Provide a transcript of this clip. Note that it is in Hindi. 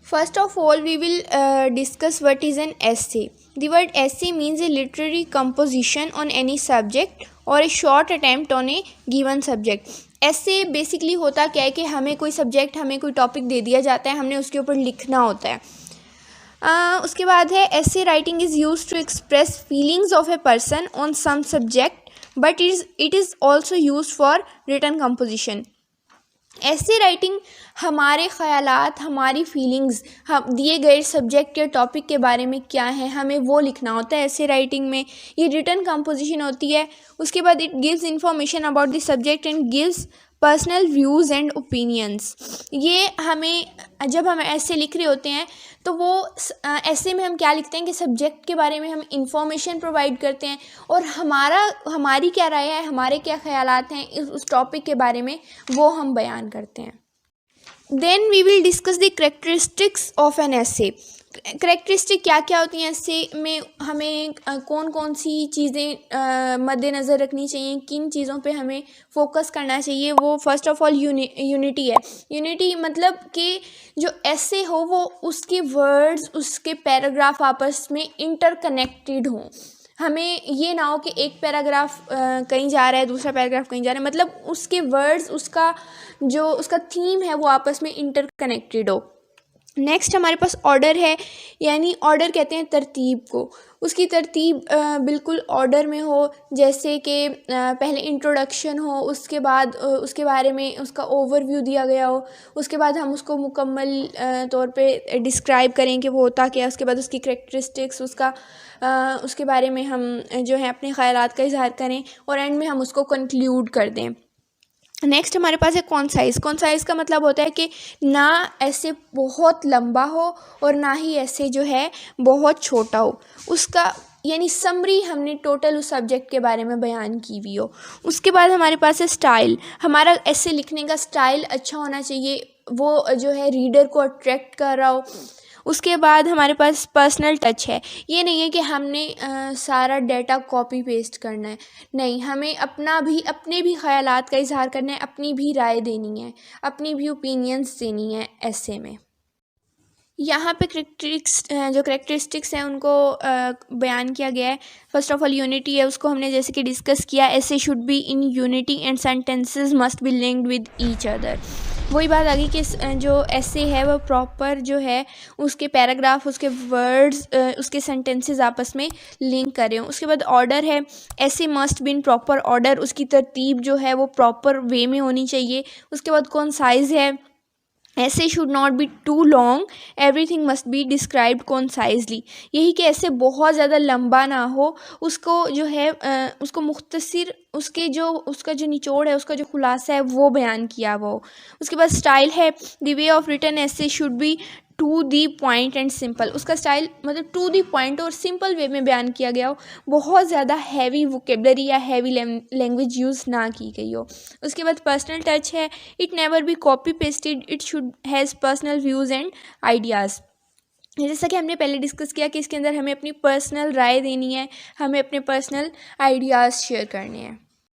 First of all, we will discuss what is an essay. The word essay means a literary composition on any subject or a short attempt on a given subject. ऐसे बेसिकली होता क्या है कि हमें कोई सब्जेक्ट, हमें कोई टॉपिक दे दिया जाता है, हमने उसके ऊपर लिखना होता है. उसके बाद है essay writing is used to express feelings of a person on some subject, but it is also used for written composition. ऐसे राइटिंग हमारे ख़यालात, हमारी फीलिंग्स, हम दिए गए सब्जेक्ट या टॉपिक के बारे में क्या है, हमें वो लिखना होता है. ऐसे राइटिंग में ये रिटन कंपोजिशन होती है. उसके बाद it gives information about the subject and gives personal views and opinions. ये हमें, जब हम ऐसे लिख रहे होते हैं तो वो ऐसे में हम क्या लिखते हैं कि सब्जेक्ट के बारे में हम इंफॉर्मेशन प्रोवाइड करते हैं और हमारी क्या राय है, हमारे क्या ख़यालात हैं उस टॉपिक के बारे में, वो हम बयान करते हैं. Then we will discuss the characteristics of an essay. Characteristic क्या क्या होती हैं ऐसे में, हमें कौन कौन सी चीज़ें मद्देनज़र रखनी चाहिए, किन चीज़ों पे हमें फोकस करना चाहिए. वो फर्स्ट ऑफ ऑल यूनिटी है. यूनिटी मतलब कि जो ऐसे हो वो उसके वर्ड्स, उसके पैराग्राफ आपस में इंटरकनेक्टेड हों. हमें ये ना हो कि एक पैराग्राफ कहीं जा रहा है, दूसरा पैराग्राफ कहीं जा रहा है, मतलब उसके वर्ड्स, उसका थीम है वो आपस में इंटरकनेक्टेड हो. नेक्स्ट हमारे पास ऑर्डर है, यानी ऑर्डर कहते हैं तरतीब को. उसकी तरतीब बिल्कुल ऑर्डर में हो, जैसे कि पहले इंट्रोडक्शन हो, उसके बाद उसके बारे में उसका ओवरव्यू दिया गया हो, उसके बाद हम उसको मुकम्मल तौर पे डिस्क्राइब करें कि वो होता क्या है, उसके बाद उसकी करैक्टरिस्टिक्स, उसके बारे में हम जो है अपने ख़यालात का इज़हार करें और एंड में हम उसको कंक्लूड कर दें. नेक्स्ट हमारे पास है कॉन्साइज़. कॉन्साइज़ का मतलब होता है कि ना ऐसे बहुत लंबा हो और ना ही ऐसे जो है बहुत छोटा हो. उसका यानी समरी हमने टोटल उस सब्जेक्ट के बारे में बयान की हुई हो. उसके बाद हमारे पास है स्टाइल. हमारा ऐसे लिखने का स्टाइल अच्छा होना चाहिए, वो जो है रीडर को अट्रैक्ट कर रहा हो. उसके बाद हमारे पास पर्सनल टच है. ये नहीं है कि हमने सारा डाटा कॉपी पेस्ट करना है, नहीं, हमें अपने भी ख़यालात का इज़हार करना है, अपनी भी राय देनी है, अपनी भी ओपिनियंस देनी है ऐसे में. यहाँ पे जो करेक्टरिस्टिक्स हैं उनको बयान किया गया है. फर्स्ट ऑफ ऑल यूनिटी है, उसको हमने जैसे कि डिस्कस किया. ऐसे should be in unity and sentences must be linked with each other. वही बात आ गई कि जो ऐसे है वो प्रॉपर जो है उसके पैराग्राफ, उसके वर्ड्स, उसके सेंटेंसेस आपस में लिंक कर रहे हों. उसके बाद ऑर्डर है. ऐसे must be in proper order, उसकी तरतीब जो है वो प्रॉपर वे में होनी चाहिए. उसके बाद कॉन्साइज़ है. Essay should not be too long, everything must be described concisely. यही कि ऐसे बहुत ज़्यादा लंबा ना हो, उसको जो है उसको मुख्तसर, उसका जो निचोड़ है, उसका जो खुलासा है वो बयान किया हुआ हो. उसके बाद स्टाइल है. The way of written essay should be to the point and simple. उसका स्टाइल मतलब टू दी पॉइंट और सिंपल वे में बयान किया गया हो, बहुत ज़्यादा हैवी वोकेबलरी या हैवी लैंग्वेज यूज़ ना की गई हो. उसके बाद पर्सनल टच है. It never be copy pasted, it should has personal views and ideas. जैसा कि हमने पहले डिस्कस किया कि इसके अंदर हमें अपनी पर्सनल राय देनी है, हमें अपने पर्सनल आइडियाज़ शेयर करने हैं.